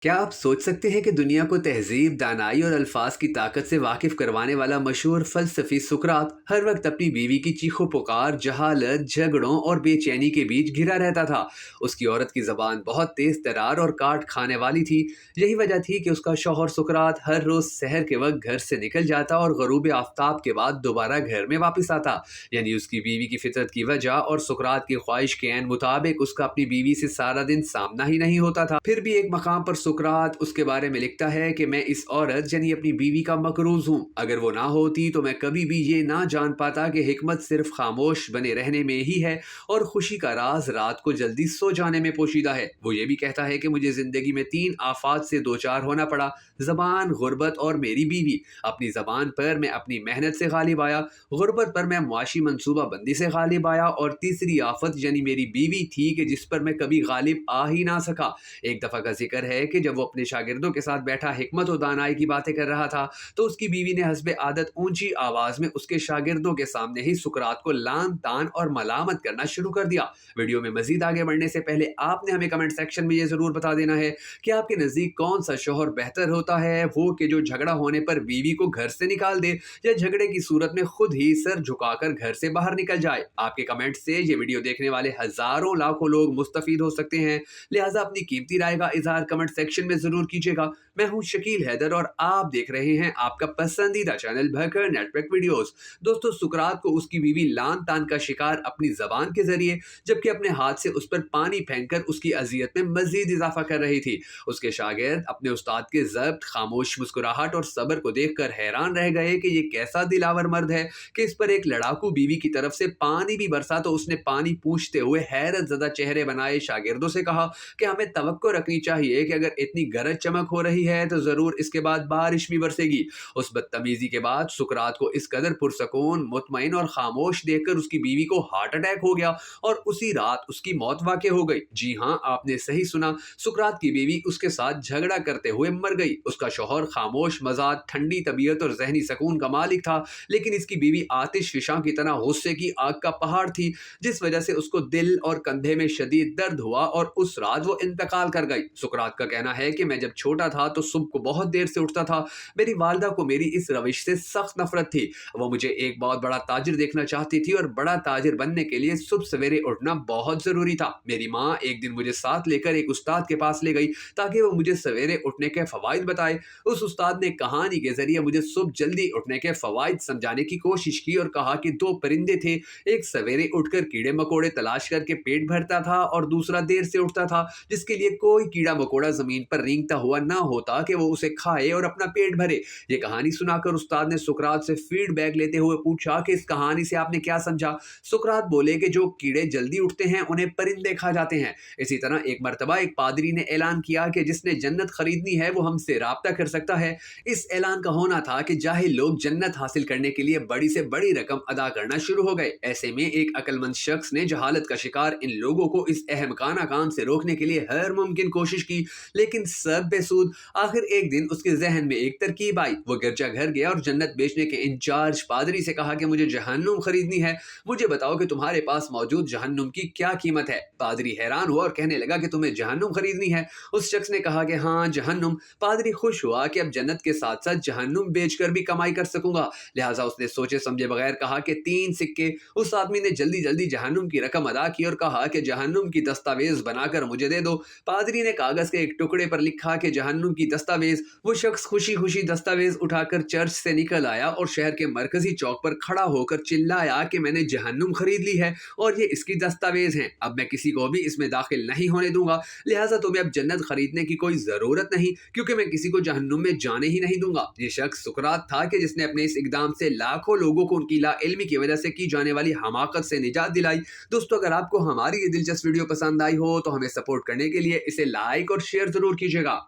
क्या आप सोच सकते हैं कि दुनिया को तहजीब, दानाई और अल्फाज की ताकत से वाकिफ करवाने वाला मशहूर फलसफी सुकरात हर वक्त अपनी बीवी की चीखों पुकार, जहालत, झगड़ों और बेचैनी के बीच घिरा रहता था। उसकी औरत की जबान बहुत तेज तरार और काट खाने वाली थी। यही वजह थी कि उसका शौहर सुकरात हर रोज सहर के वक्त घर से निकल जाता और गरूब आफ्ताब के बाद दोबारा घर में वापस आता। यानी उसकी बीवी की फितरत की वजह और सुकरात की ख्वाहिश के ऐन मुताबिक उसका अपनी बीवी से सारा दिन सामना ही नहीं होता था। फिर भी एक मकाम पर सुकरात उसके बारे में लिखता है कि मैं इस औरत यानी अपनी बीवी का मकरूज हूँ। अगर वो ना होती तो मैं कभी भी ये ना जान पाता कि हिकमत सिर्फ खामोश बने रहने में ही है और खुशी का राज रात को जल्दी सो जाने में पोशीदा है। वो ये भी कहता है कि मुझे जिंदगी में 3 आफात से दो चार होना पड़ा: जबान, गुर्बत और मेरी बीवी। अपनी जबान पर मैं अपनी मेहनत से गालिब आया, गुर्बत पर मैं मुआशी मनसूबा बंदी से गालिब आया और तीसरी आफत यानी मेरी बीवी थी कि जिस पर मैं कभी गालिब आ ही ना सका। एक दफा का जिक्र है कि जब वो अपने शागिर्दों के साथ बैठा हिकमत और दानाई की बातें कर रहा था तो उसकी बीवी ने हस्बे आदत ऊंची आवाज में उसके शागिर्दों के सामने ही सुकरात को लान तान और मलामत करना शुरू कर दिया। वीडियो में मजीद आगे बढ़ने से पहले आपने हमें कमेंट सेक्शन में ये जरूर बता देना है कि आपके नजदीक कौन सा शौहर बेहतर होता है, वो कि जो झगड़ा होने पर बीवी को घर से निकाल दे या झगड़े की सूरत में खुद ही सर झुकाकर घर से बाहर निकल जाए। आपके कमेंट से ये वीडियो देखने वाले हजारों लाखों लोग मुस्तफीद हो सकते हैं, लिहाजा अपनी कीमती राय का इजहार कमेंट सेक्शन में जरूर कीजिएगा। मैं हूं शकील हैदर और आप देख रहे हैं आपका पसंदीदा चैनल भकर नेटवर्क वीडियोस। दोस्तों, सुकरात को उसकी बीवी लान तान का शिकार अपनी जबान के जरिए जबकि अपने हाथ से उस पर पानी फेंककर उसकी अजियत में मजीद इजाफा कर रही थी। उसके शागिर्द अपने उस्ताद के जब्त, खामोश मुस्कुराहट और सब्र को देखकर हैरान रह गए कि ये कैसा दिलावर मर्द है कि इस पर एक लड़ाकू बीवी की तरफ से पानी भी बरसा तो उसने पानी पूछते हुए हैरत ज़दा चेहरे बनाए शागिर्दों से कहा कि हमें तवक्को रखनी चाहिए कि अगर इतनी गरज चमक हो रही है तो जरूर इसके बाद बारिश भी बरसेगी। उस बदतमीजी के बाद सुकरात को इस कदर पुरसकून, मुतमईन और खामोश देखकर उसकी बीवी को हार्ट अटैक हो गया और उसी रात उसकी मौत वाक़ हो गई। जी हाँ, आपने सही सुना, सुकरात की बीवी उसके साथ झगड़ा करते हुए मर गई। उसका शौहर खामोश मजाज, ठंडी तबीयत और जहनी सुकून का मालिक था, लेकिन इसकी बीवी आतिश फिशां की तरह गुस्से की आग का पहाड़ थी, जिस वजह से उसको दिल और कंधे में शदीद दर्द हुआ और उस रात वो इंतकाल कर गई। सुकरात का कहना है कि मैं जब छोटा था तो सुबह को बहुत देर से उठता था। मेरी वालदा को मेरी इस रविश से सख्त नफरत थी। वो मुझे एक बहुत बड़ा ताजिर देखना चाहती थी और बड़ा ताजिर बनने के लिए सुबह सवेरे उठना बहुत जरूरी था। मेरी माँ एक दिन मुझे साथ लेकर एक उस्ताद के पास ले गई ताकि वो मुझे सवेरे उठने के फवाइद बताए। उस उस्ताद ने कहानी के जरिए मुझे सुबह जल्दी उठने के फवाइद समझाने की कोशिश की और कहा कि 2 परिंदे थे, एक सवेरे उठकर कीड़े मकोड़े तलाश करके पेट भरता था और दूसरा देर से उठता था, जिसके लिए कोई कीड़ा मकोड़ा जमीन पर रेंगता हुआ ना होता कि वो उसे खाए और अपना पेट भरे। ये कहानी सुनाकर उस्ताद ने सुकरात से फीडबैक लेते हुए पूछा कि इस कहानी से आपने क्या समझा। सुकरात बोले कि जो कीड़े जल्दी उठते हैं उन्हें परिंदे खा जाते हैं। इसी तरह एक मरतबा एक पादरी ने ऐलान किया कि जिसने जन्नत खरीदनी है वो हमसे राब्ता कर सकता है। इस ऐलान का होना था कि जाहिल लोग जन्नत हासिल करने के लिए बड़ी से बड़ी रकम अदा करना शुरू हो गए। ऐसे में एक अक्लमंद शख्स ने जहालत का शिकार इन लोगों को इस अहमकाना काम से रोकने के लिए हर मुमकिन कोशिश की, लेकिन सब बेसूद। आखिर एक दिन उसके जहन में एक तरकीब आई। वो गिरजा घर गया और जन्नत बेचने के इंचार्ज पादरी से कहा कि मुझे जहन्नुम खरीदनी है, मुझे बताओ कि तुम्हारे पास मौजूद जहन्नुम की क्या कीमत है। पादरी हैरान हुआ और कहने लगा कि तुम्हें जहन्नुम खरीदनी है। उस शख्स ने कहा कि हाँ, जहन्नुम। पादरी खुश हुआ कि अब जन्नत के साथ साथ जहन्नुम बेचकर भी कमाई कर सकूंगा, लिहाजा उसने सोचे समझे बगैर कहा कि 3 सिक्के। उस आदमी ने जल्दी जल्दी जहन्नुम की रकम अदा की और कहा कि जहन्नुम की दस्तावेज बनाकर मुझे दे दो। पादरी ने कागज के एक टुकड़े पर लिखा कि जहन्नुम की दस्तावेज। वो शख्स खुशी खुशी दस्तावेज उठाकर चर्च से निकल आया और शहर के मरकजी चौक पर खड़ा होकर चिल्लाया कि मैंने जहन्नुम खरीद ली है और ये इसकी दस्तावेज हैं। अब मैं किसी को भी इसमें दाखिल नहीं होने दूंगा, लिहाजा तुम्हें अब जन्नत खरीदने की कोई जरूरत नहीं, क्योंकि मैं किसी को जहन्नुम में जाने ही नहीं दूंगा। ये शख्स सुकरात था कि जिसने अपने इस इकदाम से लाखों लोगों को उनकी लाइल्मी की वजह से की जाने वाली हमाकत से निजात दिलाई। दोस्तों, अगर आपको हमारी ये दिलचस्प वीडियो पसंद आई हो तो हमें सपोर्ट करने के लिए इसे लाइक और शेयर जरूर कीजिएगा।